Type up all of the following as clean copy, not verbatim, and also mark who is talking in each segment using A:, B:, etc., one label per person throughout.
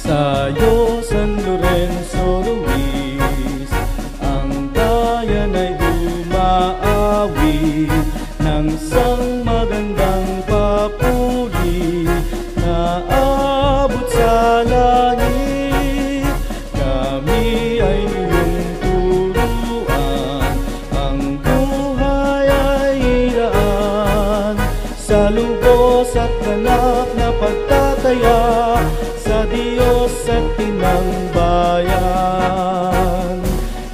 A: Sa'yo, San Lorenzo Ruiz, ang bayan ay umaawi ng isang magandang papuri na abot sa langit. Kami ay iyong turuan, ang buhay ay iraan, sa lubos at ganap na pagtataya sa Diyos at Inang Bayan.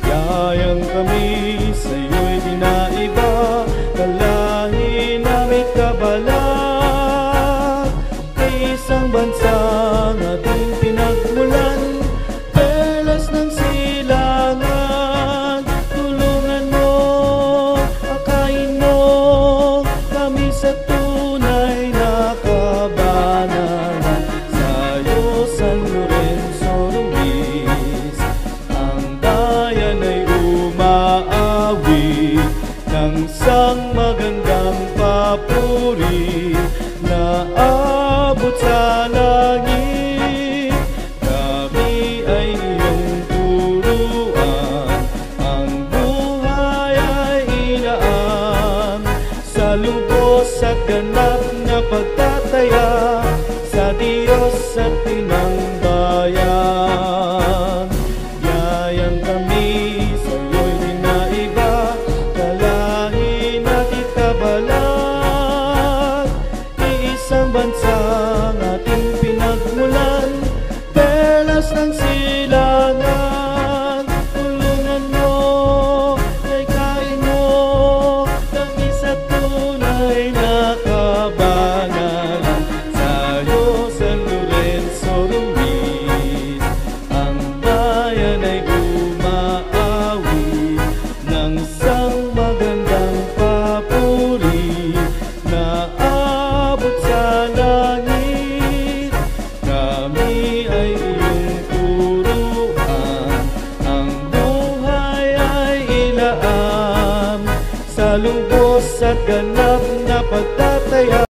A: Yayang kami sa'yo'y dinaiba, kalahi na may kabalat, kay isang bansang ating pinagmulan, pelas ng silangan. Tulungan mo, akayin mo kami sa tunay na kabanalan. San Lorenzo Ruiz, ang bayan ay umaawi ng isang magandang papuri na abot sa langit. Kami ay iyong turuan, ang buhay ay ilaan, sa lubos at ganap na pagtataya sa Diyos at Inang Bayan. Yayang kami sa'yo'y dinaiba, kalahi na di kabalat, iisang bansang ating pinagmulan, pelas ng silangan. Tulungan mo, kain mo kami sa tunay na kabanalan. Sa'yo, San Lorenzo Ruiz, ang bayan ay umaawi ng isang magandang papuri na abot sa langit. Kami ay iyong turuan, ang buhay ay ilaan, sa lubos at ganap na pagtataya